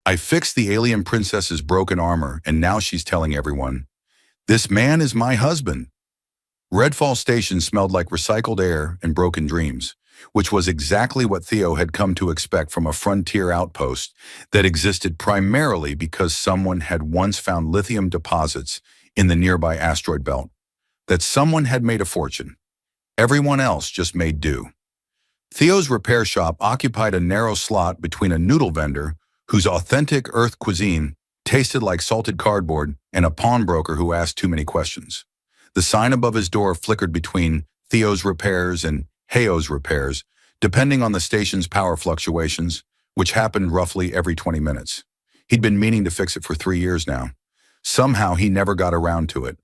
I fixed the alien princess's broken armor, and now she's telling everyone, this man is my husband. Redfall Station smelled like recycled air and broken dreams, which was exactly what Theo had come to expect from a frontier outpost that existed primarily because someone had once found lithium deposits in the nearby asteroid belt. That someone had made a fortune. Everyone else just made do. Theo's repair shop occupied a narrow slot between a noodle vendor whose authentic Earth cuisine tasted like salted cardboard and a pawnbroker who asked too many questions. The sign above his door flickered between Theo's repairs and Heyo's repairs, depending on the station's power fluctuations, which happened roughly every 20 minutes. He'd been meaning to fix it for 3 years now. Somehow he never got around to it.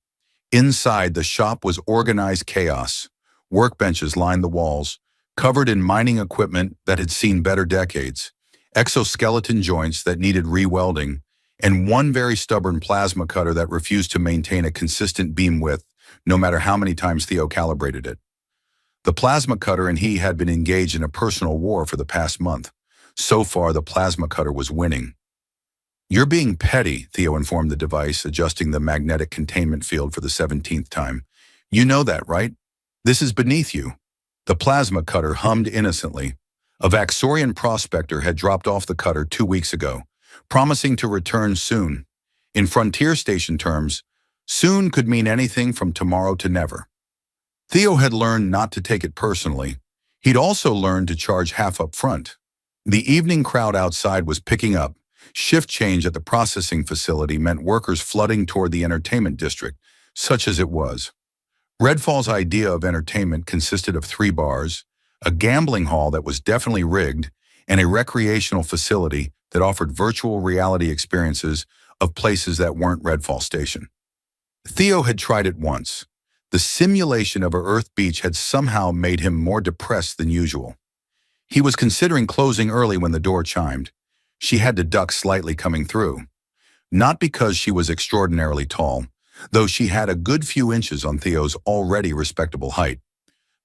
Inside, the shop was organized chaos. Workbenches lined the walls, covered in mining equipment that had seen better decades, exoskeleton joints that needed re-welding, and one very stubborn plasma cutter that refused to maintain a consistent beam width, no matter how many times Theo calibrated it. The plasma cutter and he had been engaged in a personal war for the past month. So far, the plasma cutter was winning. You're being petty, Theo informed the device, adjusting the magnetic containment field for the 17th time. You know that, right? This is beneath you. The plasma cutter hummed innocently. A Vaxorian prospector had dropped off the cutter 2 weeks ago, promising to return soon. In Frontier Station terms, soon could mean anything from tomorrow to never. Theo had learned not to take it personally. He'd also learned to charge half up front. The evening crowd outside was picking up. Shift change at the processing facility meant workers flooding toward the entertainment district, such as it was. Redfall's idea of entertainment consisted of 3 bars, a gambling hall that was definitely rigged, and a recreational facility that offered virtual reality experiences of places that weren't Redfall Station. Theo had tried it once. The simulation of a Earth beach had somehow made him more depressed than usual. He was considering closing early when the door chimed. She had to duck slightly coming through. Not because she was extraordinarily tall, though she had a good few inches on Theo's already respectable height,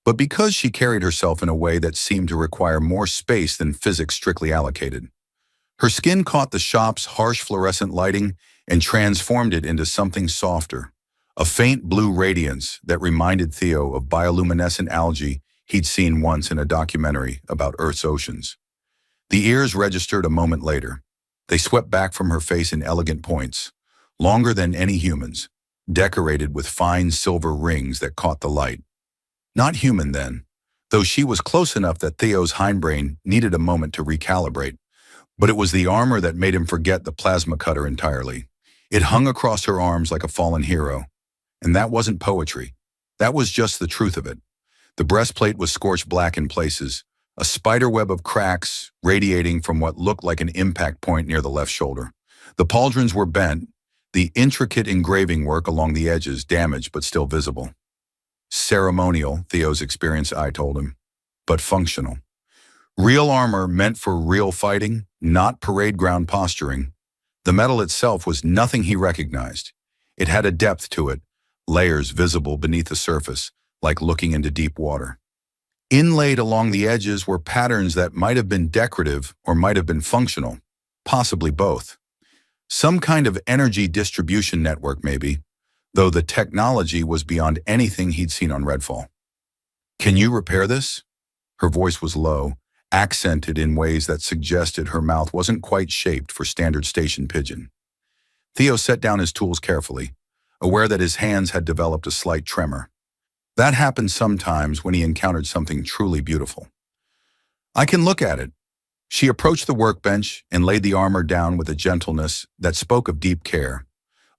but because she carried herself in a way that seemed to require more space than physics strictly allocated. Her skin caught the shop's harsh fluorescent lighting and transformed it into something softer, a faint blue radiance that reminded Theo of bioluminescent algae he'd seen once in a documentary about Earth's oceans. The ears registered a moment later. They swept back from her face in elegant points, longer than any human's, decorated with fine silver rings that caught the light. Not human then, though she was close enough that Theo's hindbrain needed a moment to recalibrate. But it was the armor that made him forget the plasma cutter entirely. It hung across her arms like a fallen hero. And that wasn't poetry. That was just the truth of it. The breastplate was scorched black in places, a spiderweb of cracks radiating from what looked like an impact point near the left shoulder. The pauldrons were bent, the intricate engraving work along the edges damaged but still visible. Ceremonial, Theo's experienced eye told him, but functional. Real armor meant for real fighting, not parade ground posturing. The metal itself was nothing he recognized. It had a depth to it, layers visible beneath the surface, like looking into deep water. Inlaid along the edges were patterns that might have been decorative or might have been functional, possibly both. Some kind of energy distribution network maybe, though the technology was beyond anything he'd seen on Redfall. Can you repair this? Her voice was low, accented in ways that suggested her mouth wasn't quite shaped for standard station pidgin. Theo set down his tools carefully, aware that his hands had developed a slight tremor. That happened sometimes when he encountered something truly beautiful. I can look at it. She approached the workbench and laid the armor down with a gentleness that spoke of deep care.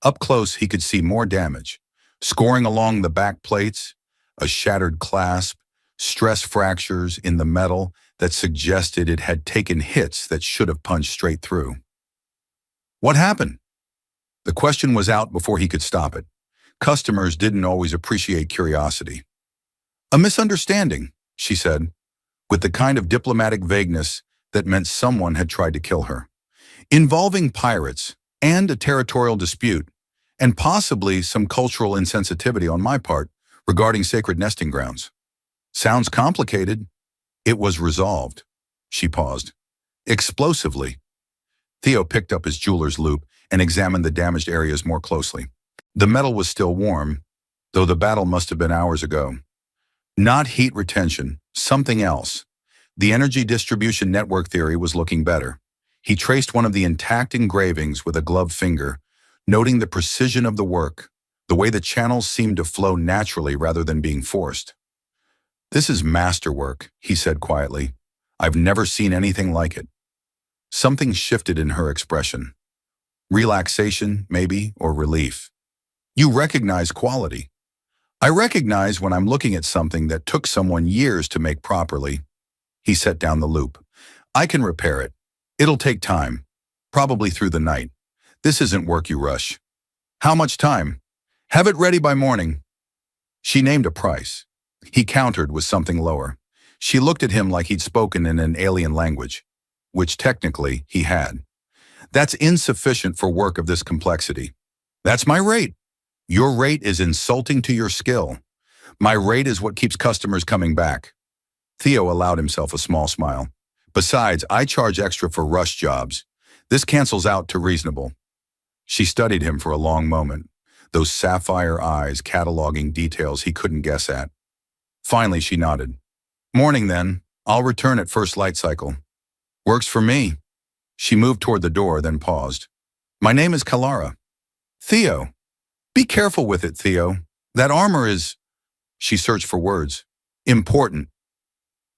Up close, he could see more damage, scoring along the back plates, a shattered clasp, stress fractures in the metal that suggested it had taken hits that should have punched straight through. What happened? The question was out before he could stop it. Customers didn't always appreciate curiosity. A misunderstanding, she said, with the kind of diplomatic vagueness that meant someone had tried to kill her. Involving pirates and a territorial dispute, and possibly some cultural insensitivity on my part regarding sacred nesting grounds. Sounds complicated. It was resolved. She paused. Explosively. Theo picked up his jeweler's loupe and examined the damaged areas more closely. The metal was still warm, though the battle must have been hours ago. Not heat retention, something else. The energy distribution network theory was looking better. He traced one of the intact engravings with a gloved finger, noting the precision of the work, the way the channels seemed to flow naturally rather than being forced. "This is masterwork," he said quietly. "I've never seen anything like it." Something shifted in her expression. Relaxation, maybe, or relief. "You recognize quality." "I recognize when I'm looking at something that took someone years to make properly." He set down the loupe. "I can repair it. It'll take time, probably through the night. This isn't work you rush." "How much time?" "Have it ready by morning." She named a price. He countered with something lower. She looked at him like he'd spoken in an alien language, which technically he had. "That's insufficient for work of this complexity." "That's my rate." "Your rate is insulting to your skill. My rate is what keeps customers coming back." Theo allowed himself a small smile. "Besides, I charge extra for rush jobs. This cancels out to reasonable." She studied him for a long moment, those sapphire eyes cataloging details he couldn't guess at. Finally, she nodded. "Morning, then. I'll return at first light cycle." "Works for me." She moved toward the door, then paused. "My name is Kalara." "Theo." "Be careful with it, Theo. That armor is—" She searched for words. "Important."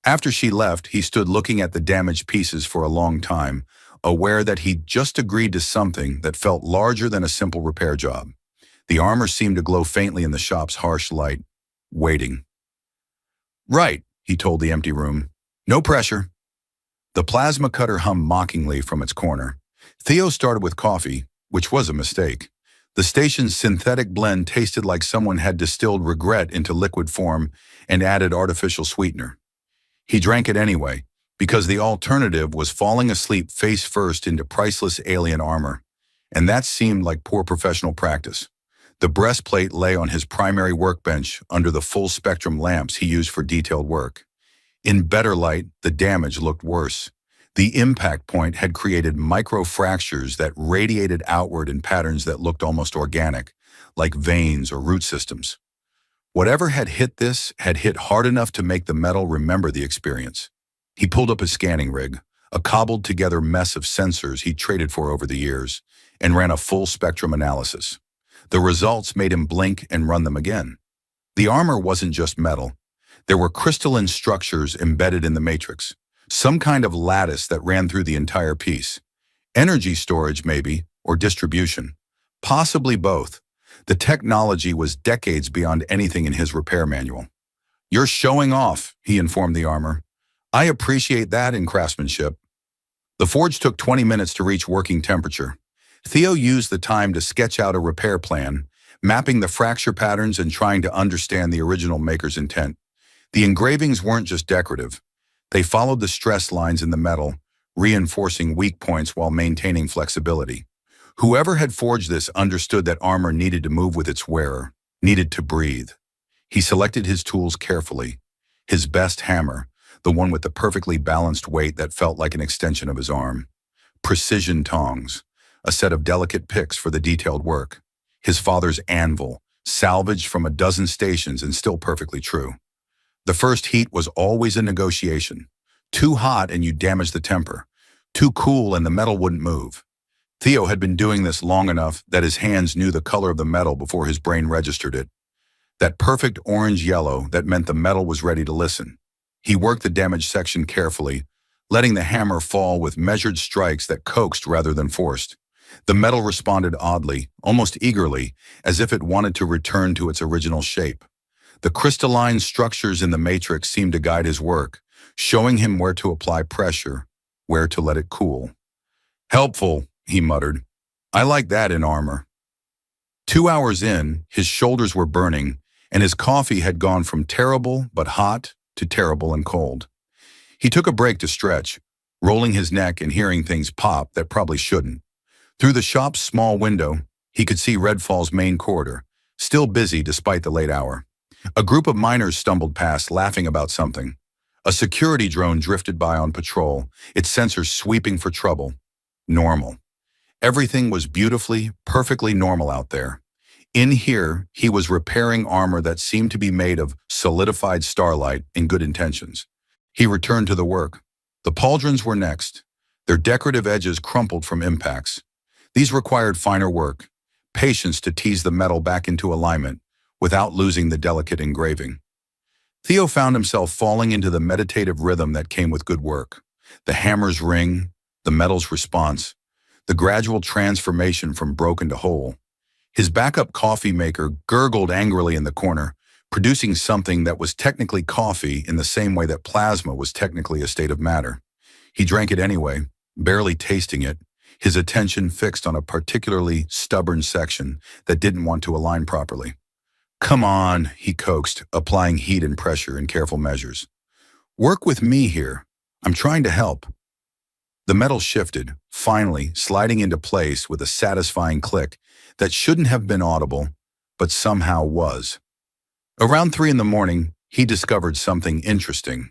After she left, he stood looking at the damaged pieces for a long time, aware that he'd just agreed to something that felt larger than a simple repair job. The armor seemed to glow faintly in the shop's harsh light, waiting. "Right," he told the empty room. "No pressure." The plasma cutter hummed mockingly from its corner. Theo started with coffee, which was a mistake. The station's synthetic blend tasted like someone had distilled regret into liquid form and added artificial sweetener. He drank it anyway, because the alternative was falling asleep face first into priceless alien armor, and that seemed like poor professional practice. The breastplate lay on his primary workbench under the full-spectrum lamps he used for detailed work. In better light, the damage looked worse. The impact point had created micro-fractures that radiated outward in patterns that looked almost organic, like veins or root systems. Whatever had hit this had hit hard enough to make the metal remember the experience. He pulled up his scanning rig, a cobbled-together mess of sensors he'd traded for over the years, and ran a full-spectrum analysis. The results made him blink and run them again. The armor wasn't just metal. There were crystalline structures embedded in the matrix, some kind of lattice that ran through the entire piece. Energy storage, maybe, or distribution. Possibly both. The technology was decades beyond anything in his repair manual. "You're showing off," he informed the armor. "I appreciate that in craftsmanship." The forge took 20 minutes to reach working temperature. Theo used the time to sketch out a repair plan, mapping the fracture patterns and trying to understand the original maker's intent. The engravings weren't just decorative. They followed the stress lines in the metal, reinforcing weak points while maintaining flexibility. Whoever had forged this understood that armor needed to move with its wearer, needed to breathe. He selected his tools carefully. His best hammer, the one with the perfectly balanced weight that felt like an extension of his arm. Precision tongs, a set of delicate picks for the detailed work. His father's anvil, salvaged from a dozen stations and still perfectly true. The first heat was always a negotiation. Too hot and you damaged the temper. Too cool and the metal wouldn't move. Theo had been doing this long enough that his hands knew the color of the metal before his brain registered it. That perfect orange-yellow that meant the metal was ready to listen. He worked the damaged section carefully, letting the hammer fall with measured strikes that coaxed rather than forced. The metal responded oddly, almost eagerly, as if it wanted to return to its original shape. The crystalline structures in the matrix seemed to guide his work, showing him where to apply pressure, where to let it cool. "Helpful," he muttered. "I like that in armor." 2 hours in, his shoulders were burning, and his coffee had gone from terrible but hot to terrible and cold. He took a break to stretch, rolling his neck and hearing things pop that probably shouldn't. Through the shop's small window, he could see Redfall's main corridor, still busy despite the late hour. A group of miners stumbled past, laughing about something. A security drone drifted by on patrol, its sensors sweeping for trouble. normal. Everything was beautifully, perfectly normal out there. In here, he was repairing armor that seemed to be made of solidified starlight and good intentions. He returned to the work. The pauldrons were next. Their decorative edges crumpled from impacts. These required finer work, patience to tease the metal back into alignment without losing the delicate engraving. Theo found himself falling into the meditative rhythm that came with good work. The hammer's ring, the metal's response, the gradual transformation from broken to whole. His backup coffee maker gurgled angrily in the corner, producing something that was technically coffee in the same way that plasma was technically a state of matter. He drank it anyway, barely tasting it, his attention fixed on a particularly stubborn section that didn't want to align properly. "Come on," he coaxed, applying heat and pressure in careful measures. "Work with me here. I'm trying to help." The metal shifted, finally sliding into place with a satisfying click that shouldn't have been audible, but somehow was. Around 3 in the morning, he discovered something interesting.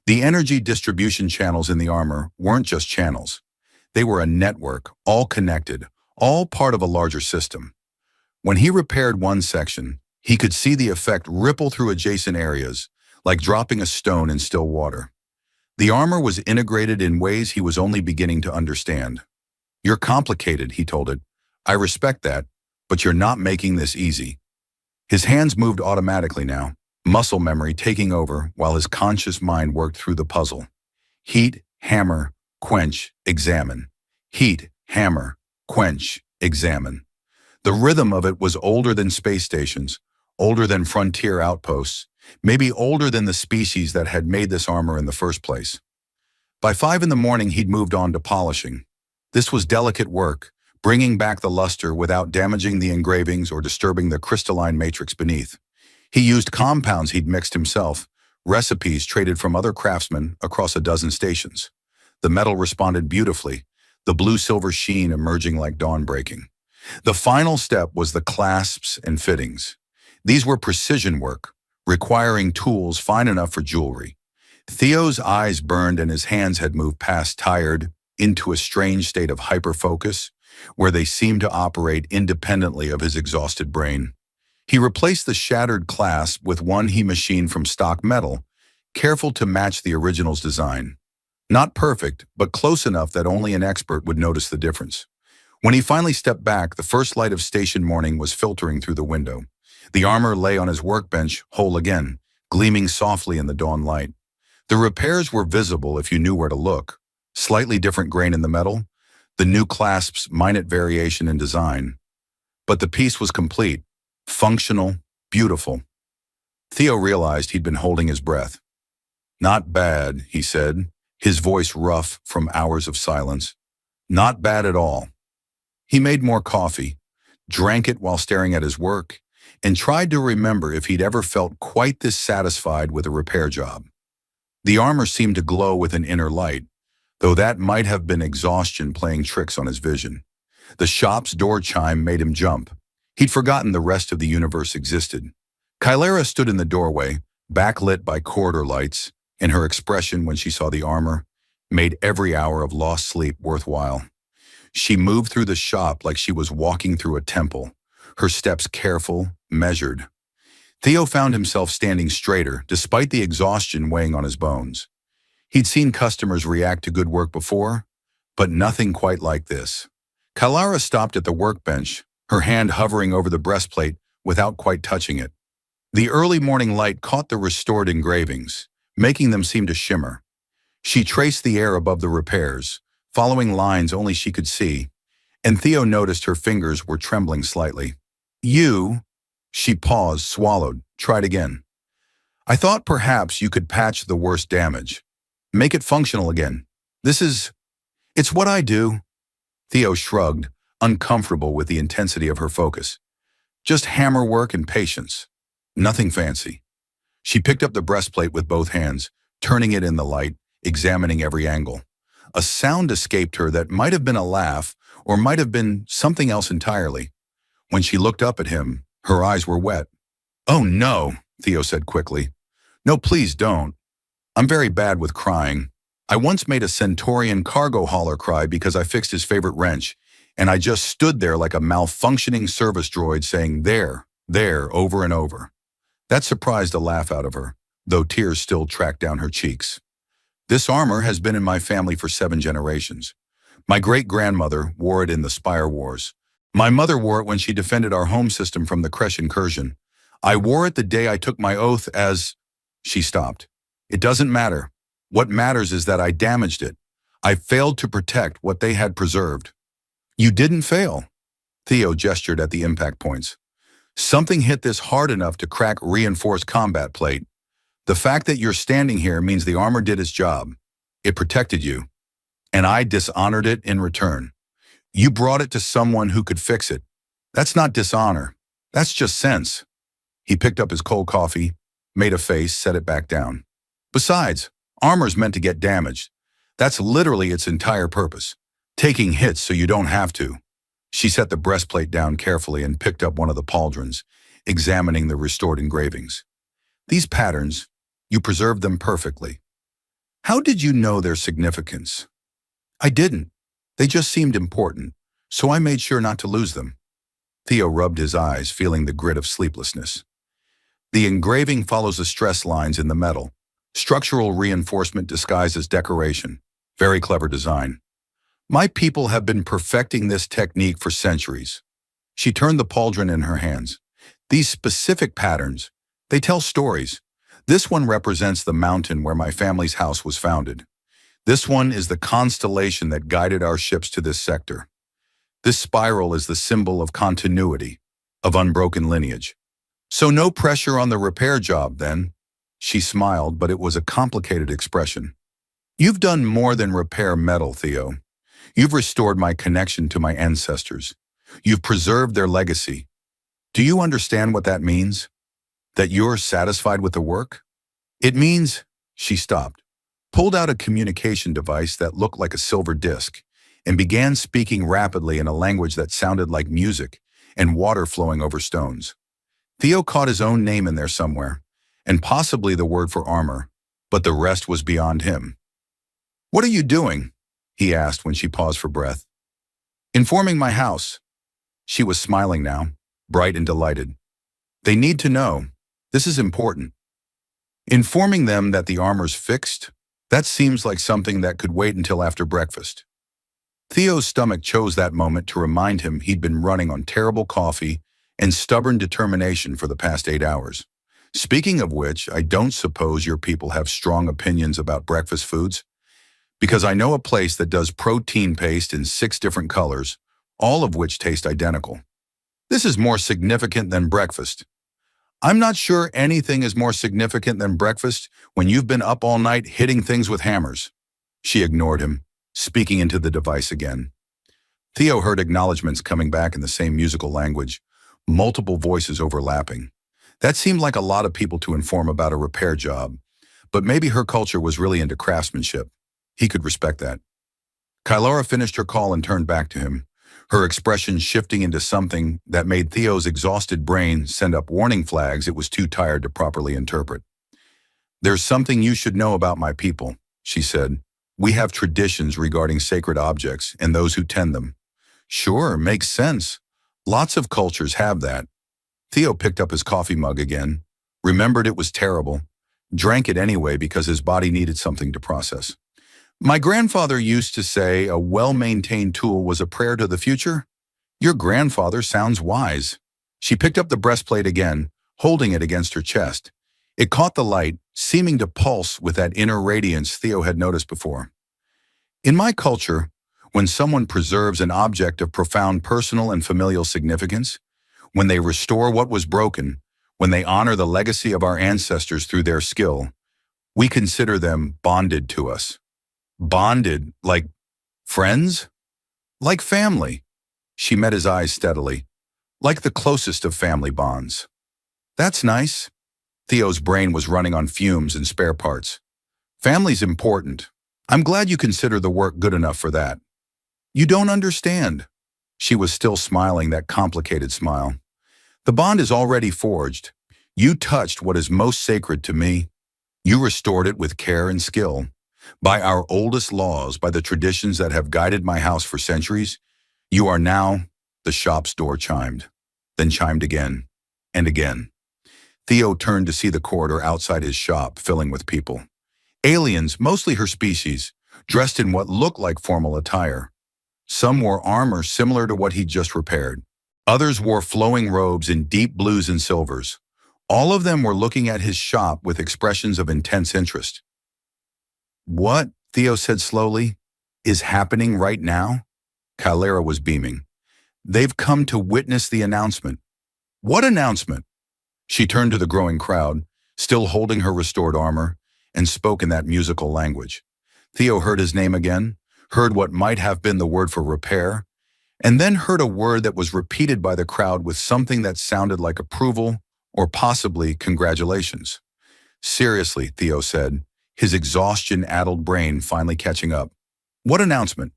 The energy distribution channels in the armor weren't just channels. They were a network, all connected, all part of a larger system. When he repaired one section, he could see the effect ripple through adjacent areas, like dropping a stone in still water. The armor was integrated in ways he was only beginning to understand. "You're complicated," he told it. "I respect that, but you're not making this easy." His hands moved automatically now, muscle memory taking over while his conscious mind worked through the puzzle. Heat, hammer, quench, examine. Heat, hammer, quench, examine. The rhythm of it was older than space stations, older than frontier outposts, maybe older than the species that had made this armor in the first place. By 5 in the morning, he'd moved on to polishing. This was delicate work, bringing back the luster without damaging the engravings or disturbing the crystalline matrix beneath. He used compounds he'd mixed himself, recipes traded from other craftsmen across a dozen stations. The metal responded beautifully, the blue-silver sheen emerging like dawn breaking. The final step was the clasps and fittings. These were precision work, requiring tools fine enough for jewelry. Theo's eyes burned and his hands had moved past tired into a strange state of hyperfocus, where they seemed to operate independently of his exhausted brain. He replaced the shattered clasp with one he machined from stock metal, careful to match the original's design. Not perfect, but close enough that only an expert would notice the difference. When he finally stepped back, the first light of station morning was filtering through the window. The armor lay on his workbench, whole again, gleaming softly in the dawn light. The repairs were visible if you knew where to look. Slightly different grain in the metal, the new clasp's minute variation in design. But the piece was complete, functional, beautiful. Theo realized he'd been holding his breath. "Not bad," he said, his voice rough from hours of silence. "Not bad at all." He made more coffee, drank it while staring at his work, and tried to remember if he'd ever felt quite this satisfied with a repair job. The armor seemed to glow with an inner light, though that might have been exhaustion playing tricks on his vision. The shop's door chime made him jump. He'd forgotten the rest of the universe existed. Kylara stood in the doorway, backlit by corridor lights, and her expression when she saw the armor made every hour of lost sleep worthwhile. She moved through the shop like she was walking through a temple, her steps careful, measured. Theo found himself standing straighter, despite the exhaustion weighing on his bones. He'd seen customers react to good work before, but nothing quite like this. Kylara stopped at the workbench, her hand hovering over the breastplate without quite touching it. The early morning light caught the restored engravings, making them seem to shimmer. She traced the air above the repairs, following lines only she could see, and Theo noticed her fingers were trembling slightly. "You," she paused, swallowed, tried again. "I thought perhaps you could patch the worst damage. Make it functional again. It's what I do." Theo shrugged, uncomfortable with the intensity of her focus. "Just hammer work and patience. Nothing fancy." She picked up the breastplate with both hands, turning it in the light, examining every angle. A sound escaped her that might have been a laugh or might have been something else entirely. When she looked up at him, her eyes were wet. "Oh no," Theo said quickly. "No, please don't. I'm very bad with crying. I once made a Centaurian cargo hauler cry because I fixed his favorite wrench, and I just stood there like a malfunctioning service droid saying, there, over and over. That surprised a laugh out of her, though tears still tracked down her cheeks. This armor has been in my family for 7 generations. My great-grandmother wore it in the Spire Wars. My mother wore it when she defended our home system from the Kresh incursion. I wore it the day I took my oath as... She stopped. It doesn't matter. What matters is that I damaged it. I failed to protect what they had preserved. You didn't fail. Theo gestured at the impact points. Something hit this hard enough to crack reinforced combat plate. The fact that you're standing here means the armor did its job. It protected you. And I dishonored it in return. You brought it to someone who could fix it. That's not dishonor. That's just sense. He picked up his cold coffee, made a face, set it back down. Besides, armor's meant to get damaged. That's literally its entire purpose. Taking hits so you don't have to. She set the breastplate down carefully and picked up one of the pauldrons, examining the restored engravings. These patterns, you preserved them perfectly. How did you know their significance? I didn't. They just seemed important, so I made sure not to lose them. Theo rubbed his eyes, feeling the grit of sleeplessness. The engraving follows the stress lines in the metal. Structural reinforcement disguised as decoration. Very clever design. My people have been perfecting this technique for centuries. She turned the pauldron in her hands. These specific patterns, they tell stories. This one represents the mountain where my family's house was founded. This one is the constellation that guided our ships to this sector. This spiral is the symbol of continuity, of unbroken lineage. So no pressure on the repair job, then? She smiled, but it was a complicated expression. You've done more than repair metal, Theo. You've restored my connection to my ancestors. You've preserved their legacy. Do you understand what that means? That you're satisfied with the work? It means... She stopped, pulled out a communication device that looked like a silver disc, and began speaking rapidly in a language that sounded like music and water flowing over stones. Theo caught his own name in there somewhere, and possibly the word for armor, but the rest was beyond him. What are you doing? He asked when she paused for breath. Informing my house. She was smiling now, bright and delighted. They need to know. This is important. Informing them that the armor's fixed? That seems like something that could wait until after breakfast. Theo's stomach chose that moment to remind him he'd been running on terrible coffee and stubborn determination for the past 8 hours. Speaking of which, I don't suppose your people have strong opinions about breakfast foods? Because I know a place that does protein paste in 6 different colors, all of which taste identical. This is more significant than breakfast. I'm not sure anything is more significant than breakfast when you've been up all night hitting things with hammers. She ignored him, speaking into the device again. Theo heard acknowledgments coming back in the same musical language, multiple voices overlapping. That seemed like a lot of people to inform about a repair job, but maybe her culture was really into craftsmanship. He could respect that. Kylora finished her call and turned back to him, her expression shifting into something that made Theo's exhausted brain send up warning flags it was too tired to properly interpret. There's something you should know about my people, she said. We have traditions regarding sacred objects and those who tend them. Sure, makes sense. Lots of cultures have that. Theo picked up his coffee mug again, remembered it was terrible, drank it anyway because his body needed something to process. My grandfather used to say a well-maintained tool was a prayer to the future. Your grandfather sounds wise. She picked up the breastplate again, holding it against her chest. It caught the light, seeming to pulse with that inner radiance Theo had noticed before. In my culture, when someone preserves an object of profound personal and familial significance, when they restore what was broken, when they honor the legacy of our ancestors through their skill, we consider them bonded to us. Bonded, like friends? Like family. She met his eyes steadily. Like the closest of family bonds. That's nice. Theo's brain was running on fumes and spare parts. Family's important. I'm glad you consider the work good enough for that. You don't understand. She was still smiling that complicated smile. The bond is already forged. You touched what is most sacred to me. You restored it with care and skill. By our oldest laws, by the traditions that have guided my house for centuries, you are now—" The shop's door chimed, then chimed again and again. Theo turned to see the corridor outside his shop filling with people. Aliens, mostly her species, dressed in what looked like formal attire. Some wore armor similar to what he'd just repaired. Others wore flowing robes in deep blues and silvers. All of them were looking at his shop with expressions of intense interest. "What," Theo said slowly, "is happening right now?" Kylara was beaming. "They've come to witness the announcement." "What announcement?" She turned to the growing crowd, still holding her restored armor, and spoke in that musical language. Theo heard his name again, heard what might have been the word for repair, and then heard a word that was repeated by the crowd with something that sounded like approval or possibly congratulations. "Seriously," Theo said, his exhaustion-addled brain finally catching up. "What announcement?"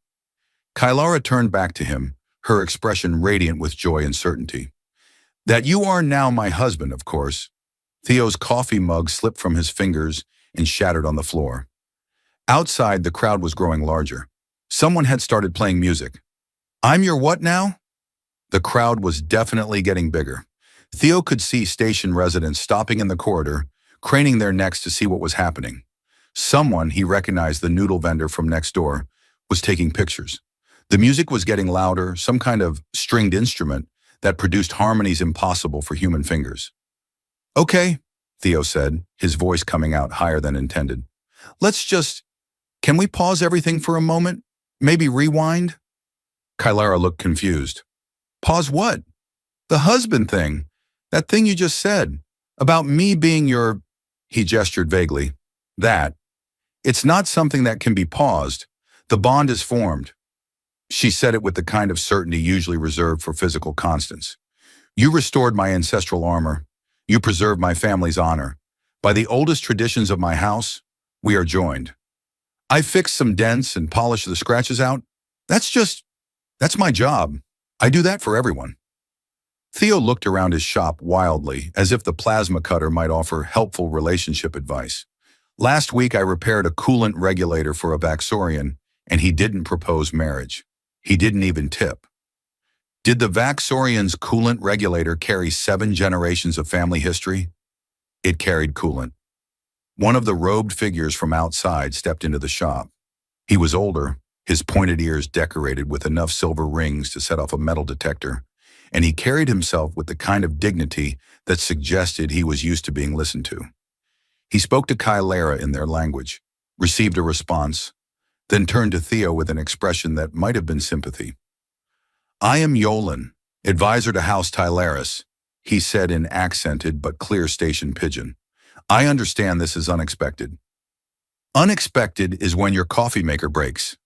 Kylara turned back to him, her expression radiant with joy and certainty. "That you are now my husband, of course." Theo's coffee mug slipped from his fingers and shattered on the floor. Outside, the crowd was growing larger. Someone had started playing music. "I'm your what now?" The crowd was definitely getting bigger. Theo could see station residents stopping in the corridor, craning their necks to see what was happening. Someone, he recognized the noodle vendor from next door, was taking pictures. The music was getting louder, some kind of stringed instrument that produced harmonies impossible for human fingers. "Okay," Theo said, his voice coming out higher than intended. Can we pause everything for a moment? Maybe rewind?" Kylara looked confused. "Pause what?" "The husband thing. That thing you just said. About me being your—" He gestured vaguely. "That. It's not something that can be paused. The bond is formed." She said it with the kind of certainty usually reserved for physical constants. "You restored my ancestral armor. You preserved my family's honor. By the oldest traditions of my house, we are joined. I fixed some dents and polished the scratches out. That's my job. I do that for everyone." Theo looked around his shop wildly, as if the plasma cutter might offer helpful relationship advice. "Last week I repaired a coolant regulator for a Vaxorian, and he didn't propose marriage. He didn't even tip." "Did the Vaxorian's coolant regulator carry 7 generations of family history?" "It carried coolant." One of the robed figures from outside stepped into the shop. He was older, his pointed ears decorated with enough silver rings to set off a metal detector, and he carried himself with the kind of dignity that suggested he was used to being listened to. He spoke to Kylara in their language, received a response, then turned to Theo with an expression that might have been sympathy. "I am Yolan, advisor to House Tylaris," he said in accented but clear station pidgin. "I understand this is unexpected." "Unexpected is when your coffee maker breaks.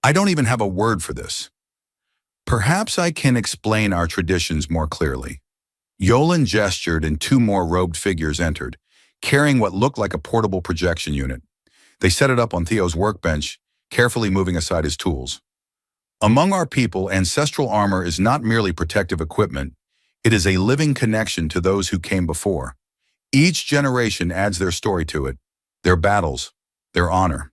I don't even have a word for this." "Perhaps I can explain our traditions more clearly." Yolan gestured and 2 more robed figures entered, carrying what looked like a portable projection unit. They set it up on Theo's workbench, carefully moving aside his tools. "Among our people, ancestral armor is not merely protective equipment. It is a living connection to those who came before. Each generation adds their story to it, their battles, their honor."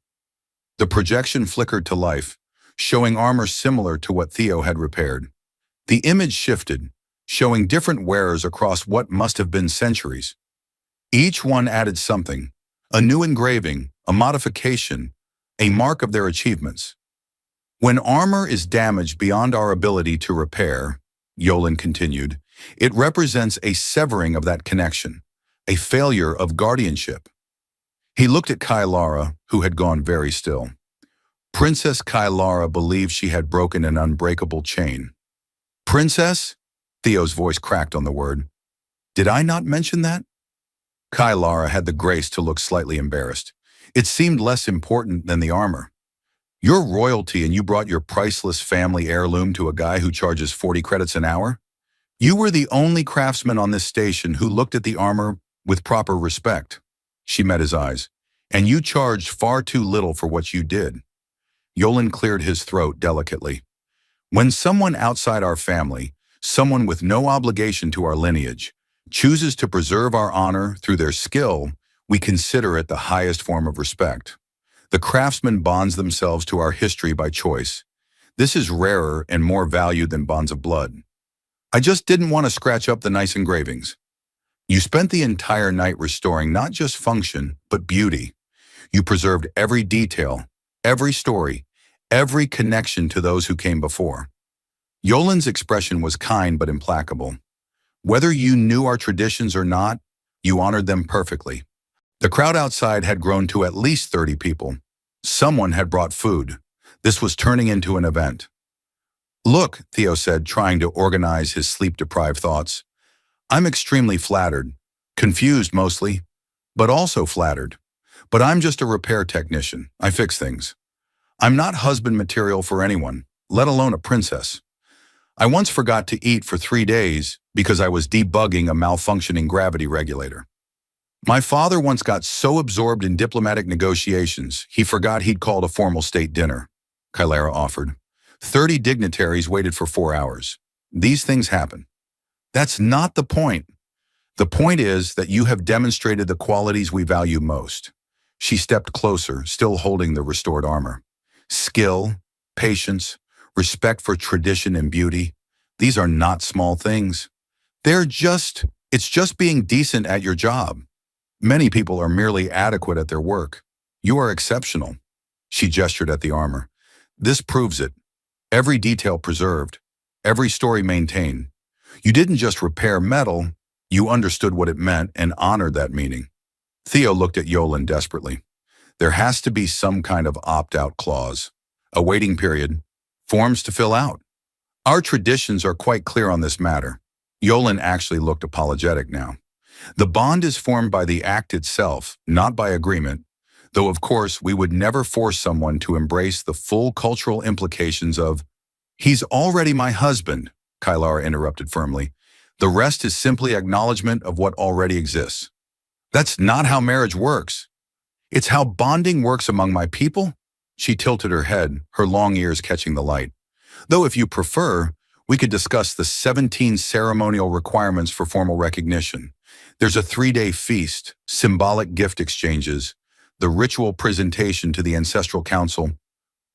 The projection flickered to life, showing armor similar to what Theo had repaired. The image shifted, showing different wearers across what must have been centuries. Each one added something, a new engraving, a modification, a mark of their achievements. "When armor is damaged beyond our ability to repair," Yolan continued, "it represents a severing of that connection, a failure of guardianship." He looked at Kylara, who had gone very still. Princess Kylara believed she had broken an unbreakable chain. "Princess?" Theo's voice cracked on the word. "Did I not mention that?" Kylara had the grace to look slightly embarrassed. It seemed less important than the armor. "You're royalty and you brought your priceless family heirloom to a guy who charges 40 credits an hour? You were the only craftsman on this station who looked at the armor with proper respect." She met his eyes. "And you charged far too little for what you did." Yolan cleared his throat delicately. "When someone outside our family, someone with no obligation to our lineage, chooses to preserve our honor through their skill, we consider it the highest form of respect. The craftsman bonds themselves to our history by choice. This is rarer and more valued than bonds of blood. I just didn't want to scratch up the nice engravings. You spent the entire night restoring not just function, but beauty. You preserved every detail, every story, every connection to those who came before. Yolan's expression was kind but implacable. Whether you knew our traditions or not, you honored them perfectly. The crowd outside had grown to at least 30 people. Someone had brought food. This was turning into an event. Look, Theo said, trying to organize his sleep-deprived thoughts. I'm extremely flattered, confused mostly, but also flattered. But I'm just a repair technician. I fix things. I'm not husband material for anyone, let alone a princess. I once forgot to eat for 3 days because I was debugging a malfunctioning gravity regulator. My father once got so absorbed in diplomatic negotiations, he forgot he'd called a formal state dinner, Kylara offered. 30 dignitaries waited for 4 hours. These things happen. That's not the point. The point is that you have demonstrated the qualities we value most. She stepped closer, still holding the restored armor. Skill, patience, respect for tradition and beauty. These are not small things. It's just being decent at your job. Many people are merely adequate at their work. You are exceptional. She gestured at the armor. This proves it. Every detail preserved, every story maintained. You didn't just repair metal, you understood what it meant and honored that meaning. Theo looked at Yolan desperately. There has to be some kind of opt-out clause, a waiting period, forms to fill out. Our traditions are quite clear on this matter. Yolan actually looked apologetic now. The bond is formed by the act itself, not by agreement, though of course we would never force someone to embrace the full cultural implications of, "He's already my husband," Kylara interrupted firmly. "The rest is simply acknowledgement of what already exists." That's not how marriage works. It's how bonding works among my people. She tilted her head, her long ears catching the light. Though if you prefer, we could discuss the 17 ceremonial requirements for formal recognition. There's a 3-day feast, symbolic gift exchanges, the ritual presentation to the ancestral council.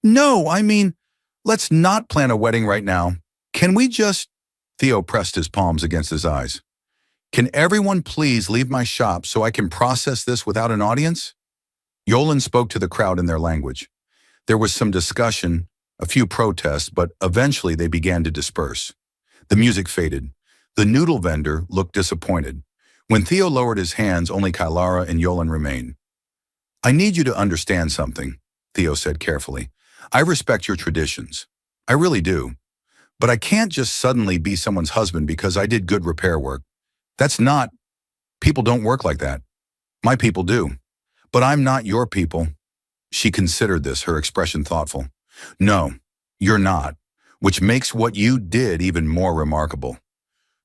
No, I mean, let's not plan a wedding right now. Can we just... Theo pressed his palms against his eyes. Can everyone please leave my shop so I can process this without an audience? Yolan spoke to the crowd in their language. There was some discussion, a few protests, but eventually they began to disperse. The music faded. The noodle vendor looked disappointed. When Theo lowered his hands, only Kylara and Yolan remained. I need you to understand something, Theo said carefully. I respect your traditions. I really do. But I can't just suddenly be someone's husband because I did good repair work. People don't work like that. My people do. But I'm not your people. She considered this, her expression thoughtful. No, you're not, which makes what you did even more remarkable.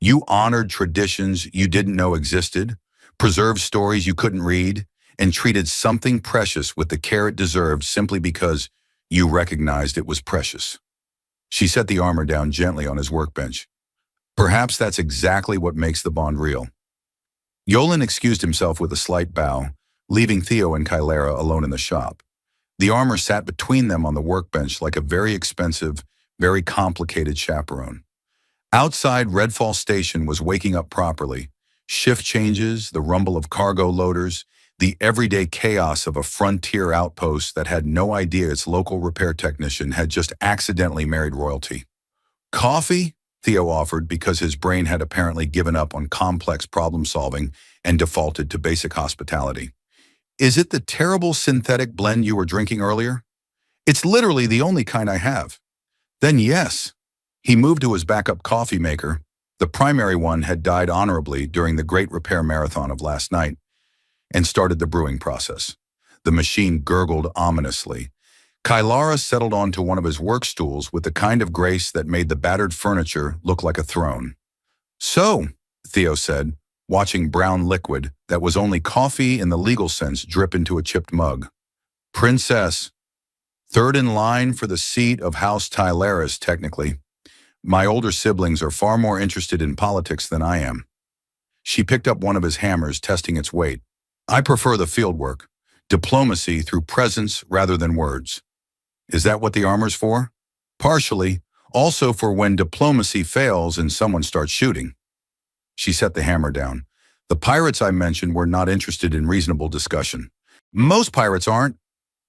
You honored traditions you didn't know existed, preserved stories you couldn't read, and treated something precious with the care it deserved simply because you recognized it was precious. She set the armor down gently on his workbench. Perhaps that's exactly what makes the bond real. Yolan excused himself with a slight bow, leaving Theo and Kylara alone in the shop. The armor sat between them on the workbench like a very expensive, very complicated chaperone. Outside, Redfall Station was waking up properly. Shift changes, the rumble of cargo loaders, the everyday chaos of a frontier outpost that had no idea its local repair technician had just accidentally married royalty. Coffee? Theo offered because his brain had apparently given up on complex problem-solving and defaulted to basic hospitality. Is it the terrible synthetic blend you were drinking earlier? It's literally the only kind I have. Then yes. He moved to his backup coffee maker. The primary one had died honorably during the Great Repair Marathon of last night, and started the brewing process. The machine gurgled ominously. Kylara settled onto one of his work stools with the kind of grace that made the battered furniture look like a throne. So, Theo said, watching brown liquid that was only coffee in the legal sense drip into a chipped mug. Princess. Third in line for the seat of House Tyleris, technically. My older siblings are far more interested in politics than I am. She picked up one of his hammers, testing its weight. I prefer the field work. Diplomacy through presence rather than words. Is that what the armor's for? Partially, also for when diplomacy fails and someone starts shooting. She set the hammer down. The pirates I mentioned were not interested in reasonable discussion. Most pirates aren't.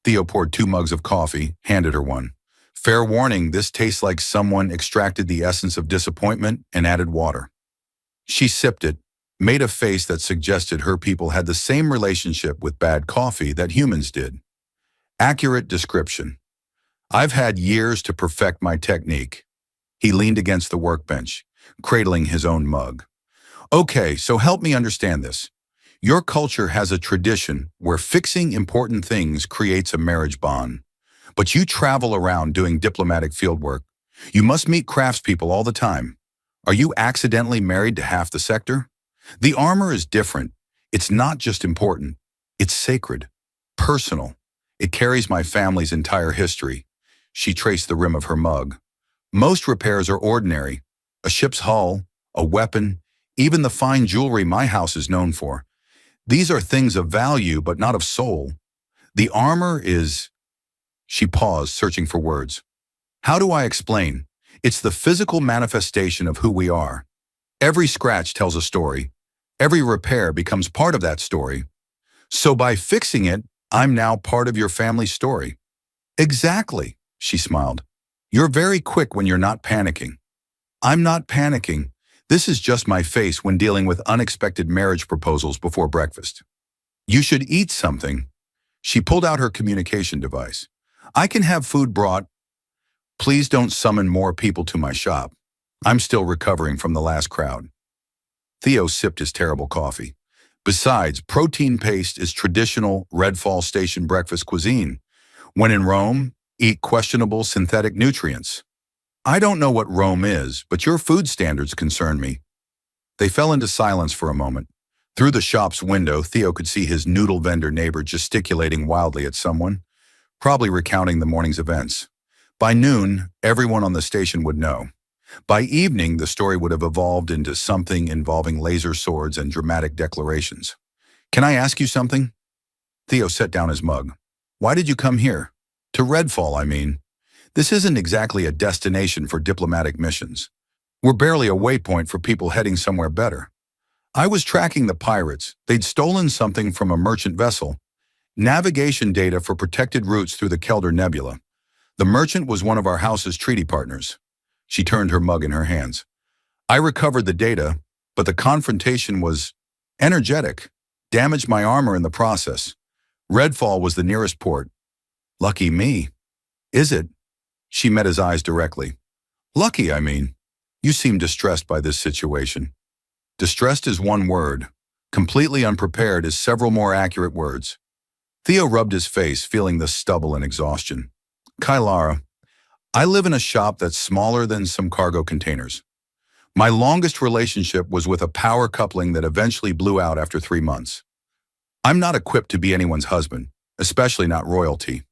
Theo poured 2 mugs of coffee, handed her one. Fair warning, this tastes like someone extracted the essence of disappointment and added water. She sipped it, made a face that suggested her people had the same relationship with bad coffee that humans did. Accurate description. I've had years to perfect my technique. He leaned against the workbench, cradling his own mug. Okay, so help me understand this. Your culture has a tradition where fixing important things creates a marriage bond. But you travel around doing diplomatic fieldwork. You must meet craftspeople all the time. Are you accidentally married to half the sector? The armor is different. It's not just important. It's sacred, personal. It carries my family's entire history. She traced the rim of her mug. Most repairs are ordinary. A ship's hull, a weapon, even the fine jewelry my house is known for. These are things of value, but not of soul. The armor is... She paused, searching for words. How do I explain? It's the physical manifestation of who we are. Every scratch tells a story. Every repair becomes part of that story. So by fixing it, I'm now part of your family's story. Exactly, she smiled. You're very quick when you're not panicking. I'm not panicking. This is just my face when dealing with unexpected marriage proposals before breakfast. You should eat something. She pulled out her communication device. I can have food brought. Please don't summon more people to my shop. I'm still recovering from the last crowd. Theo sipped his terrible coffee. Besides, protein paste is traditional Redfall Station breakfast cuisine. When in Rome, eat questionable synthetic nutrients. I don't know what Rome is, but your food standards concern me. They fell into silence for a moment. Through the shop's window, Theo could see his noodle vendor neighbor gesticulating wildly at someone, probably recounting the morning's events. By noon, everyone on the station would know. By evening, the story would have evolved into something involving laser swords and dramatic declarations. Can I ask you something? Theo set down his mug. Why did you come here? To Redfall, I mean. This isn't exactly a destination for diplomatic missions. We're barely a waypoint for people heading somewhere better. I was tracking the pirates. They'd stolen something from a merchant vessel. Navigation data for protected routes through the Kelder Nebula. The merchant was one of our house's treaty partners. She turned her mug in her hands. I recovered the data, but the confrontation was energetic, damaged my armor in the process. Redfall was the nearest port. Lucky me. Is it? She met his eyes directly. Lucky, I mean. You seem distressed by this situation. Distressed is one word. Completely unprepared is several more accurate words. Theo rubbed his face, feeling the stubble and exhaustion. Kylara, I live in a shop that's smaller than some cargo containers. My longest relationship was with a power coupling that eventually blew out after 3 months. I'm not equipped to be anyone's husband, especially not royalty.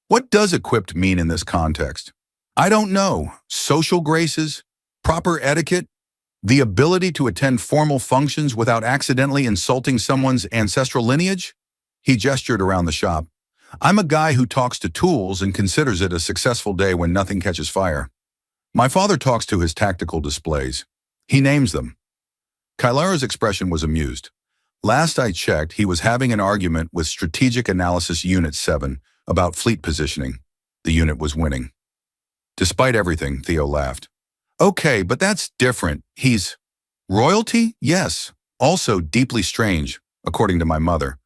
What does equipped mean in this context? I don't know. Social graces? Proper etiquette? The ability to attend formal functions without accidentally insulting someone's ancestral lineage? He gestured around the shop. I'm a guy who talks to tools and considers it a successful day when nothing catches fire. My father talks to his tactical displays. He names them. Kylara's expression was amused. Last I checked, he was having an argument with Strategic Analysis Unit 7 about fleet positioning. The unit was winning. Despite everything, Theo laughed. Okay, but that's different. He's royalty? Yes. Also deeply strange, according to my mother,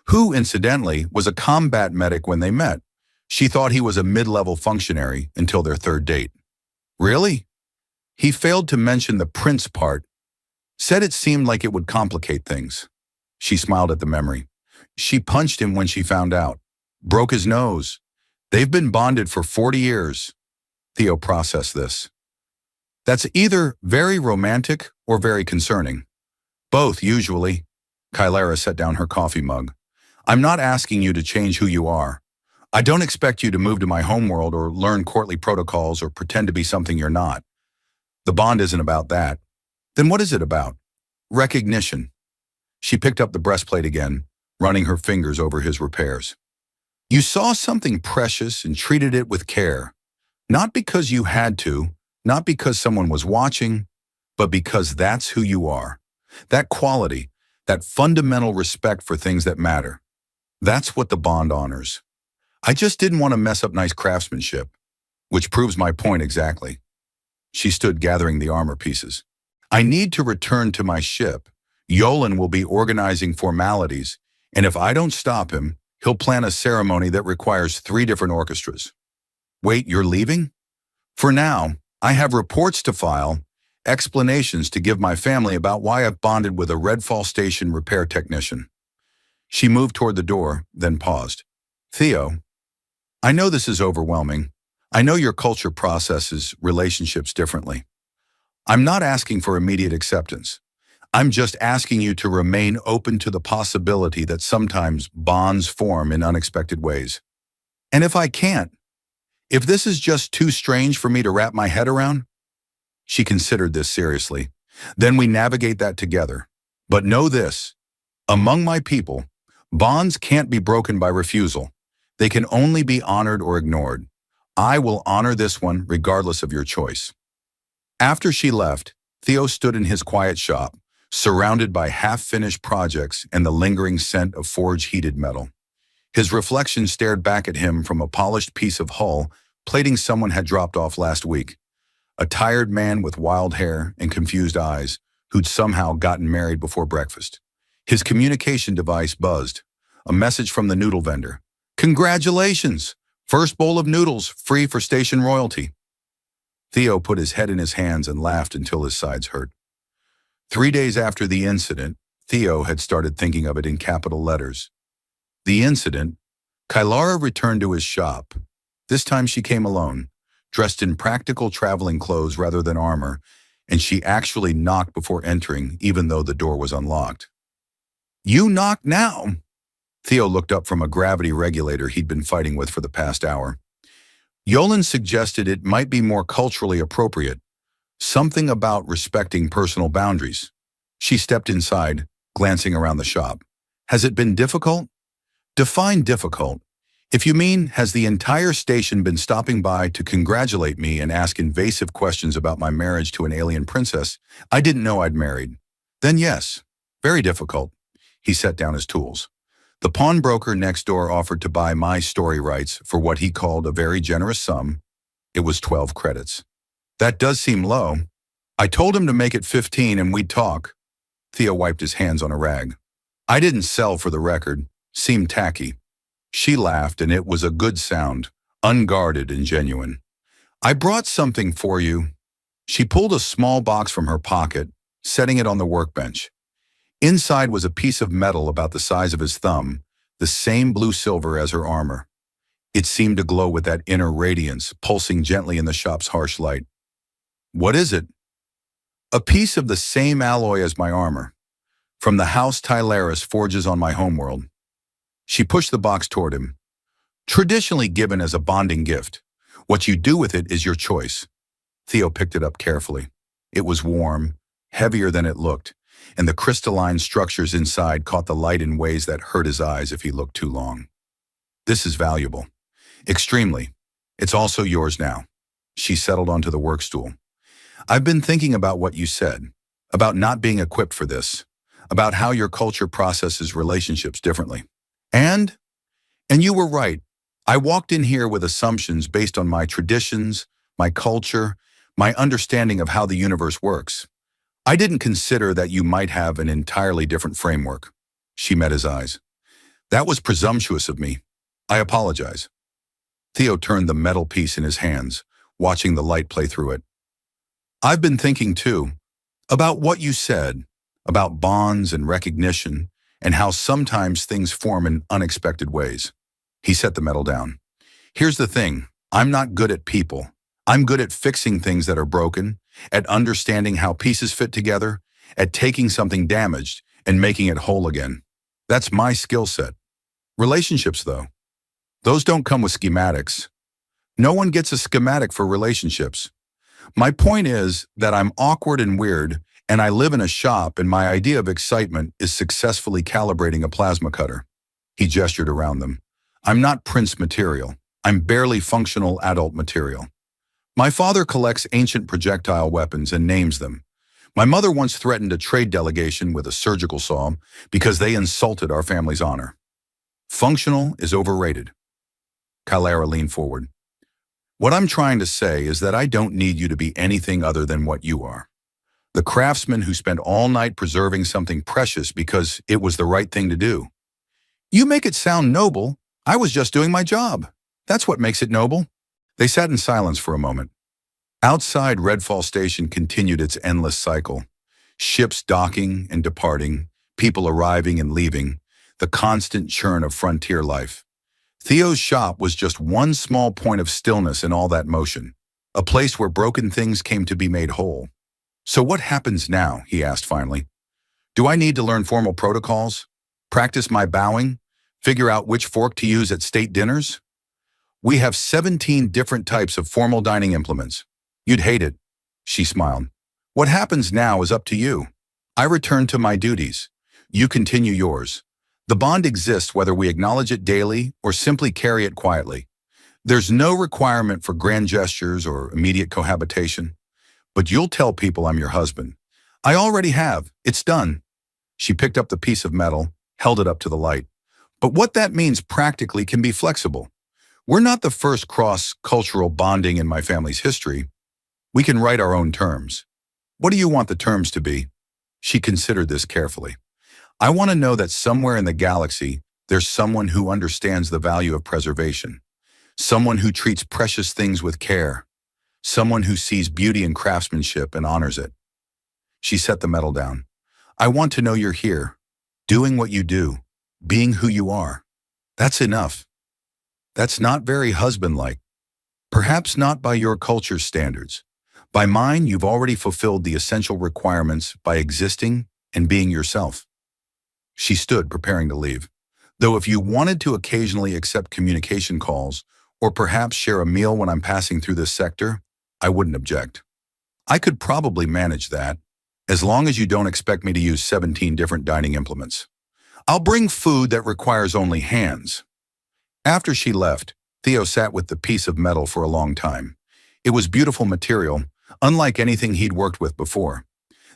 who, incidentally, was a combat medic when they met. She thought he was a mid-level functionary until their 3rd date. Really? He failed to mention the prince part. Said it seemed like it would complicate things. She smiled at the memory. She punched him when she found out. Broke his nose. They've been bonded for 40 years. Theo processed this. That's either very romantic or very concerning. Both, usually. Kylara set down her coffee mug. I'm not asking you to change who you are. I don't expect you to move to my homeworld or learn courtly protocols or pretend to be something you're not. The bond isn't about that. Then what is it about? Recognition. She picked up the breastplate again, running her fingers over his repairs. You saw something precious and treated it with care, not because you had to, not because someone was watching, but because that's who you are. That quality, that fundamental respect for things that matter. That's what the bond honors. I just didn't want to mess up nice craftsmanship, which proves my point exactly. She stood gathering the armor pieces. I need to return to my ship. Yolan will be organizing formalities, and if I don't stop him, he'll plan a ceremony that requires 3 different orchestras. Wait, you're leaving? For now, I have reports to file, explanations to give my family about why I've bonded with a Redfall Station repair technician. She moved toward the door, then paused. Theo, I know this is overwhelming. I know your culture processes relationships differently. I'm not asking for immediate acceptance. I'm just asking you to remain open to the possibility that sometimes bonds form in unexpected ways. And if I can't, if this is just too strange for me to wrap my head around, she considered this seriously, then we navigate that together. But know this, among my people, bonds can't be broken by refusal. They can only be honored or ignored. I will honor this one regardless of your choice. After she left, Theo stood in his quiet shop, surrounded by half-finished projects and the lingering scent of forge-heated metal. His reflection stared back at him from a polished piece of hull plating someone had dropped off last week. A tired man with wild hair and confused eyes who'd somehow gotten married before breakfast. His communication device buzzed. A message from the noodle vendor. Congratulations! First bowl of noodles, free for station royalty. Theo put his head in his hands and laughed until his sides hurt. 3 days after the incident, Theo had started thinking of it in capital letters. The incident, Kylara returned to his shop. This time she came alone, dressed in practical traveling clothes rather than armor, and she actually knocked before entering, even though the door was unlocked. You knock now? Theo looked up from a gravity regulator he'd been fighting with for the past hour. Yolan suggested it might be more culturally appropriate, something about respecting personal boundaries. She stepped inside, glancing around the shop. Has it been difficult? Define difficult. If you mean, has the entire station been stopping by to congratulate me and ask invasive questions about my marriage to an alien princess I didn't know I'd married? Then yes, very difficult. He set down his tools. The pawnbroker next door offered to buy my story rights for what he called a very generous sum. It was 12 credits. That does seem low. I told him to make it 15 and we'd talk. Theo wiped his hands on a rag. I didn't sell for the record. Seemed tacky. She laughed, and it was a good sound, unguarded and genuine. I brought something for you. She pulled a small box from her pocket, setting it on the workbench. Inside was a piece of metal about the size of his thumb, the same blue-silver as her armor. It seemed to glow with that inner radiance, pulsing gently in the shop's harsh light. What is it? A piece of the same alloy as my armor, from the house Tylaris forges on my homeworld. She pushed the box toward him. Traditionally given as a bonding gift. What you do with it is your choice. Theo picked it up carefully. It was warm, heavier than it looked, and the crystalline structures inside caught the light in ways that hurt his eyes if he looked too long. This is valuable. Extremely. It's also yours now. She settled onto the work stool. I've been thinking about what you said, about not being equipped for this, about how your culture processes relationships differently. And you were right. I walked in here with assumptions based on my traditions, my culture, my understanding of how the universe works. I didn't consider that you might have an entirely different framework. She met his eyes. That was presumptuous of me. I apologize. Theo turned the metal piece in his hands, watching the light play through it. I've been thinking too, about what you said, about bonds and recognition, and how sometimes things form in unexpected ways. He set the metal down. Here's the thing, I'm not good at people. I'm good at fixing things that are broken, at understanding how pieces fit together, at taking something damaged and making it whole again. That's my skill set. Relationships, though, those don't come with schematics. No one gets a schematic for relationships. My point is that I'm awkward and weird, and I live in a shop, and my idea of excitement is successfully calibrating a plasma cutter. He gestured around them. I'm not prince material. I'm barely functional adult material. My father collects ancient projectile weapons and names them. My mother once threatened a trade delegation with a surgical saw because they insulted our family's honor. Functional is overrated. Kalara leaned forward. What I'm trying to say is that I don't need you to be anything other than what you are. The craftsman who spent all night preserving something precious because it was the right thing to do. You make it sound noble. I was just doing my job. That's what makes it noble. They sat in silence for a moment. Outside, Redfall Station continued its endless cycle. Ships docking and departing, people arriving and leaving, the constant churn of frontier life. Theo's shop was just one small point of stillness in all that motion, a place where broken things came to be made whole. So what happens now, he asked finally. Do I need to learn formal protocols? Practice my bowing? Figure out which fork to use at state dinners? We have 17 different types of formal dining implements. You'd hate it. She smiled. What happens now is up to you. I return to my duties. You continue yours. The bond exists whether we acknowledge it daily or simply carry it quietly. There's no requirement for grand gestures or immediate cohabitation. But you'll tell people I'm your husband. I already have. It's done. She picked up the piece of metal, held it up to the light. But what that means practically can be flexible. We're not the first cross-cultural bonding in my family's history. We can write our own terms. What do you want the terms to be? She considered this carefully. I want to know that somewhere in the galaxy, there's someone who understands the value of preservation. Someone who treats precious things with care. Someone who sees beauty in craftsmanship and honors it. She set the metal down. I want to know you're here, doing what you do, being who you are. That's enough. That's not very husband-like. Perhaps not by your culture's standards. By mine, you've already fulfilled the essential requirements by existing and being yourself. She stood, preparing to leave. Though if you wanted to occasionally accept communication calls, or perhaps share a meal when I'm passing through this sector, I wouldn't object. I could probably manage that, as long as you don't expect me to use 17 different dining implements. I'll bring food that requires only hands. After she left, Theo sat with the piece of metal for a long time. It was beautiful material, unlike anything he'd worked with before.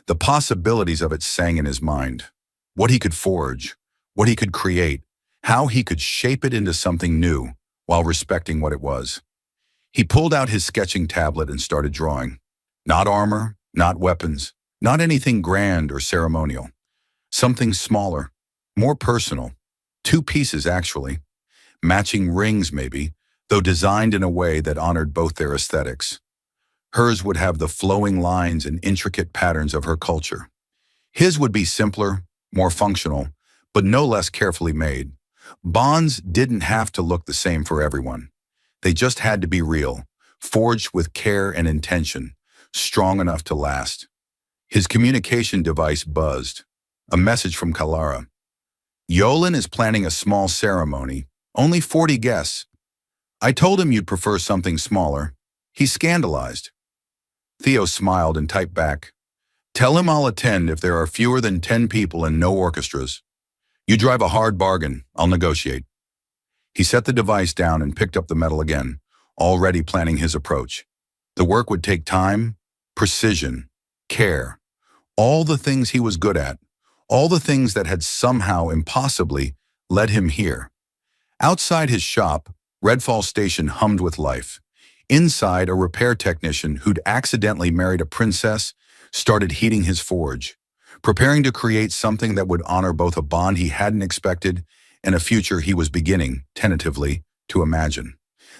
The possibilities of it sang in his mind. What he could forge, what he could create, how he could shape it into something new while respecting what it was. He pulled out his sketching tablet and started drawing. Not armor, not weapons, not anything grand or ceremonial. Something smaller, more personal. 2 pieces, actually. Matching rings, maybe, though designed in a way that honored both their aesthetics. Hers would have the flowing lines and intricate patterns of her culture. His would be simpler, more functional, but no less carefully made. Bonds didn't have to look the same for everyone. They just had to be real, forged with care and intention, strong enough to last. His communication device buzzed. A message from Kalara. Yolan is planning a small ceremony. Only 40 guests. I told him you'd prefer something smaller. He's scandalized. Theo smiled and typed back. Tell him I'll attend if there are fewer than 10 people and no orchestras. You drive a hard bargain. I'll negotiate. He set the device down and picked up the metal again, already planning his approach. The work would take time, precision, care, all the things he was good at, all the things that had somehow impossibly led him here. Outside his shop, Redfall Station hummed with life. Inside, a repair technician who'd accidentally married a princess started heating his forge, preparing to create something that would honor both a bond he hadn't expected and a future he was beginning, tentatively, to imagine.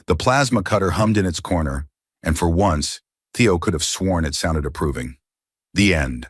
The plasma cutter hummed in its corner, and for once, Theo could have sworn it sounded approving. The end.